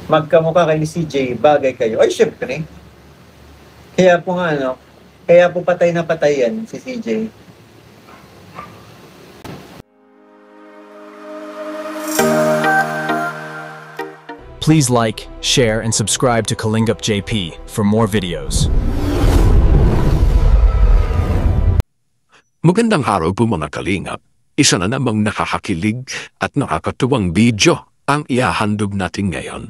magkamukha kay ni CJ, bagay kayo. Ay, syempre. Kaya po nga, ano, kaya po patay na patay yan, si CJ. Please like, share, and subscribe to Kalingup JP for more videos. Magandang araw po mga kalingap. Isa na namang nakakakilig at nakakatuwang video ang ihahandog natin ngayon.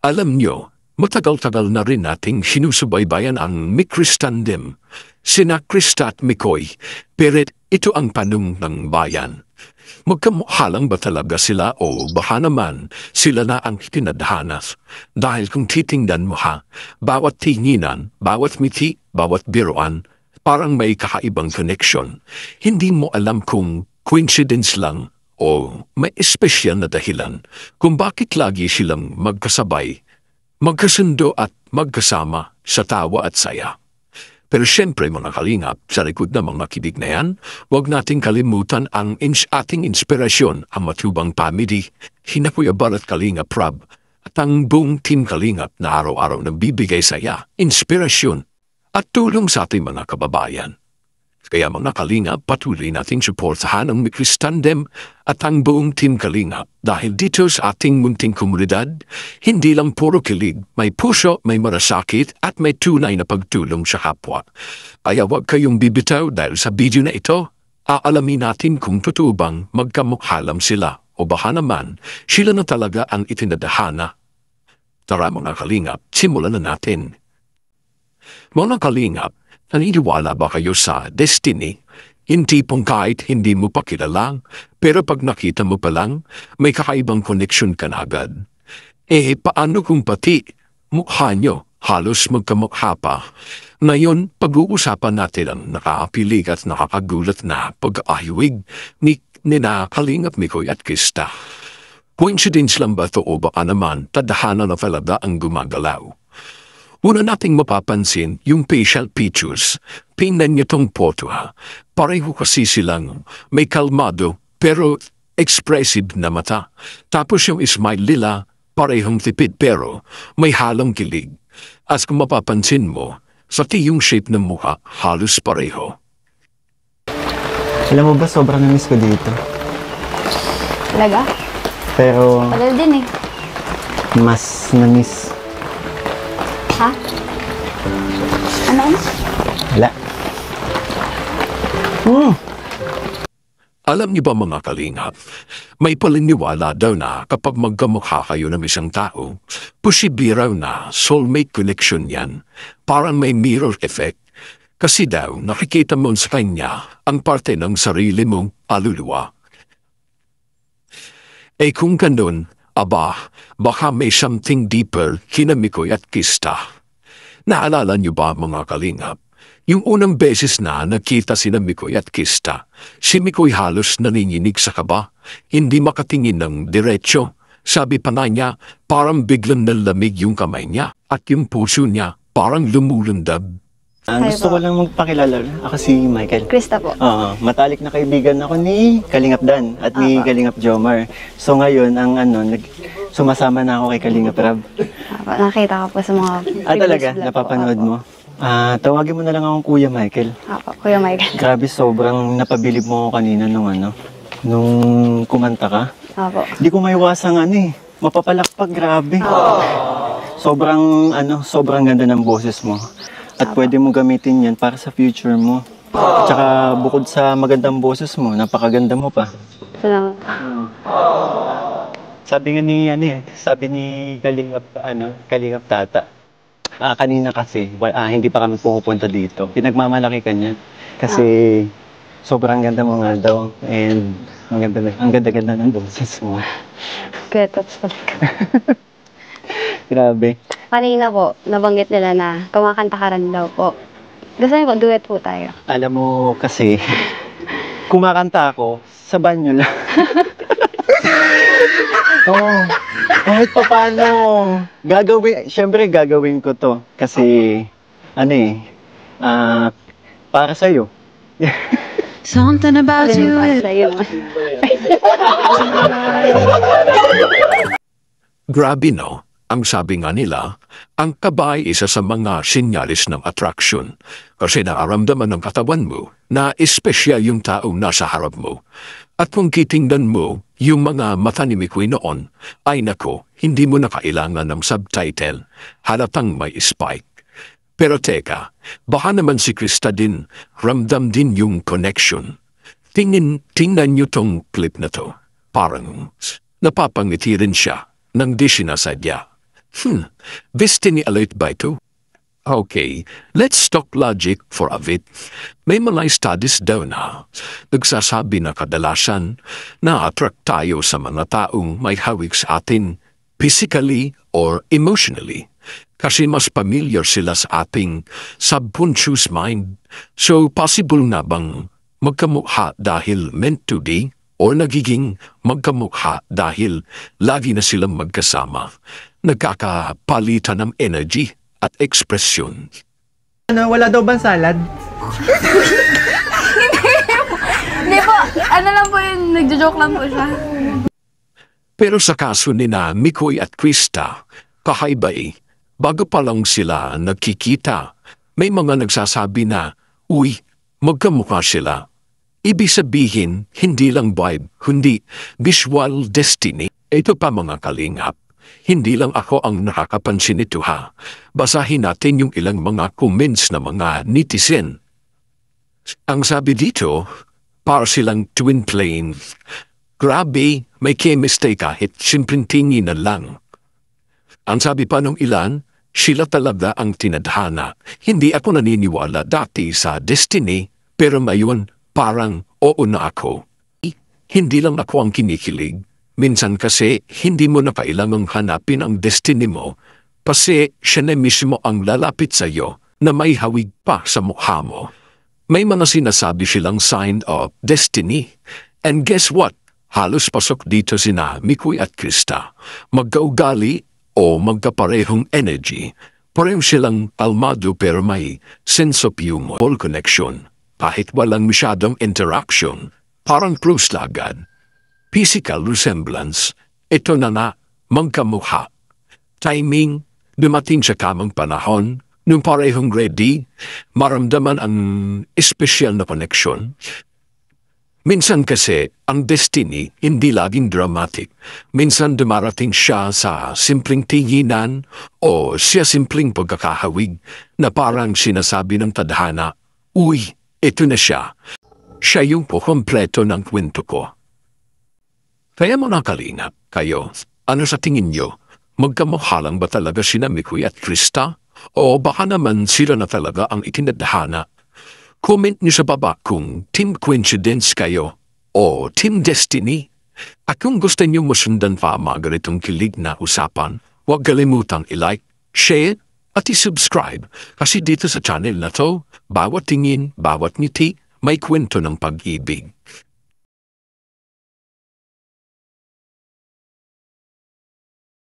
Alam nyo, matagal-tagal na rin nating sinusubaybayan ang Mikris Tandem, sina Krista at Mikoy, pero ito ang tanong ng bayan. Magkamukha lang ba talaga sila o baka naman sila na ang tinadhanas? Dahil kung titingnan mo ha, bawat tinginan, bawat miti, bawat biruan, parang may kakaibang connection. Hindi mo alam kung coincidence lang o may espesyal na dahilan kung bakit lagi silang magkasabay, magkasundo at magkasama sa tawa at saya. Pero syempre mga kalingap, sa likod ng mga kilig na yan, huwag nating kalimutan ang ating inspirasyon, ang Matubang Family, Hina Kuya Barat Kalingap Rob, at ang buong Team Kalingap na araw-araw nagbibigay saya, inspirasyon, at tulong sa ating mga kababayan. Kaya mga kalingap, patuloy nating suportahan ang Mikris Tandem at ang buong Team Kalingap dahil dito sa ating munting komunidad, hindi lang puro kilig, may puso, may marasakit at may tunay na pagtulong sa kapwa. Kaya huwag kayong bibitaw dahil sa video na ito, aalamin natin kung totoo bang magkamukha lang sila o baka naman sila na talaga ang itinadhana. Tara mga kalingap, simulan na natin. Mga kalingap, naniniwala ba kayo sa destiny? Hindi pong kahit hindi mo pa kilala, pero pag nakita mo pa lang, may kakaibang connection ka na agad. Paano kung pati mukha nyo halos magkamukha pa? Ngayon, pag-uusapan natin ang nakakapilig at nakakagulat na pag-ahiwig ni Kalingap Mikoy at Krista. Coincidence lang ba ito o baka naman tadhana na talaga ang gumagalaw? Una nating mapapansin yung facial features. Tingnan niyo tong photo ha. Pareho kasi silang may kalmado pero expressive na mata. Tapos yung smile nila parehong tipid pero may halong kilig. As kung mapapansin mo, pati yung shape ng mukha halos pareho. Alam mo ba, sobrang namiss ko dito. Talaga? Pero Tagal din eh. mas namiss. Ha? Ano? Wala. Alam niyo ba mga kalingap, may paliniwala daw na kapag magkamukha kayo ng isang tao, posible raw na soulmate connection yan. Parang may mirror effect. Kasi daw nakikita mo sa kanya ang parte ng sarili mong aluluwa. Kung ganun, aba, baka may something deeper kina Mikoy at Krista. Naalala niyo ba mga kalingap? Yung unang beses na nakita sina Mikoy at Krista, si Mikoy halos nanginginig sa kaba, hindi makatingin ng diretsyo. Sabi pa na niya, parang biglang nalamig yung kamay niya at yung puso niya parang lumulundab. Gusto ko lang magpakilala. Ako si Michael. Krista po. Matalik na kaibigan ako ni Kalingap Dan at ni Kalingap Jomar. So ngayon, sumasama na ako kay Kalingap Rob. Nakita ko po sa mga Talaga? previous vlog Napapanood po. mo? Tawagin mo na lang akong Kuya Michael. Apo, Kuya Michael. Grabe, sobrang napabilib mo ako kanina nung kumanta ka. Apo. Hindi ko maiwasang mapapalakpak, grabe. Sobrang ganda ng boses mo. At pwede mo gamitin yan para sa future mo. Tsaka bukod sa magandang boses mo, napakaganda mo pa. Salamat. Sabi nga sabi ni Kalingap Tata. Kanina kasi, hindi pa kami pumupunta dito. Pinagmamalaki ka niya. Kasi sobrang ganda mo nga daw. And ang ganda-ganda ng boses mo. Kuya Tots talaga. Grabe. Kanina po, nabanggit nila na kumakanta ka rin daw po. Gusto niyo po, duet po tayo. Alam mo kasi, kumakanta ako sa banyo lang. Kahit pa paano, gagawin ko to. Kasi, para sa'yo. Something about you. Grabe no? Ang sabi nga nila, ang kaba ay isa sa mga sinyalis ng attraction kasi naaramdaman ng katawan mo na espesyal yung taong nasa harap mo. At kung titingnan mo yung mga mata ni Mikoy noon, ay nako, hindi mo na kailangan ng subtitle, halatang may spike. Pero teka, baka naman si Krista din, ramdam din yung connection. Tingnan niyo tong clip na to. Parang napapangiti rin siya nang di sinasadya. Destiny alert ba ito? Okay, let's talk logic for a bit. May mga studies daw na nagsasabi na kadalasan na-attract tayo sa mga taong may hawig sa atin physically or emotionally kasi mas familiar sila sa ating subconscious mind. So possible na bang magkamukha dahil meant to be o nagiging magkamukha dahil lagi na silang magkasama? Nagkakapalitan ng energy at ekspresyon. Wala daw bang salad? Hindi po, ano lang po yun, nagjo-joke lang po siya. Pero sa kaso ni na Mikoy at Krista, kakaiba bago pa lang sila nagkikita, may mga nagsasabi na, uy, magkamukha sila. Ibig sabihin, hindi lang vibe, kundi visual destiny. Ito pa mga kalingap. Hindi lang ako ang nakakapansin nito ha. Basahin natin yung ilang mga comments na mga netizen. Ang sabi dito, para silang twin flame. Grabe, may chemistry kahit simpleng tingin na lang. Ang sabi pa ng ilan, sila talaga ang tinadhana. Hindi ako naniniwala dati sa destiny, pero ngayon parang oo na ako. Hindi lang ako ang kinikilig. Minsan kasi hindi mo na kailangang hanapin ang destiny mo kasi siya na mismo ang lalapit sa iyo na may hawig pa sa mukha mo. May mga sinasabi silang sign of destiny. And guess what? Halos pasok dito sina Mikoy at Krista. Magkaugali o magkaparehong energy. Pareho silang kalmado pero may sense of humor connection. Kahit walang masyadong interaction, parang close agad. Physical resemblance, ito na magkamukha. Timing, dumating sa tamang panahon, nung parehong ready, maramdaman ang espesyal na connection. Minsan kasi, ang destiny hindi laging dramatic. Minsan dumarating siya sa simpleng tinginan o siya simpleng pagkakahawig na parang sinasabi ng tadhana, uy, ito na siya. Siya yung kumpleto ng kwento ko. Kaya mga kalingap, kayo, ano sa tingin nyo? Magkamukha lang ba talaga sina Mikoy at Krista? O baka naman sila na talaga ang itinadhana? Comment nyo sa baba kung Team Coincidence kayo o Team Destiny. At kung gusto nyo masundan pa mga ganitong kilig na usapan, huwag kalimutang i-like, share, at i-subscribe. Kasi dito sa channel na to, bawat tingin, bawat ngiti, may kwento ng pag-ibig.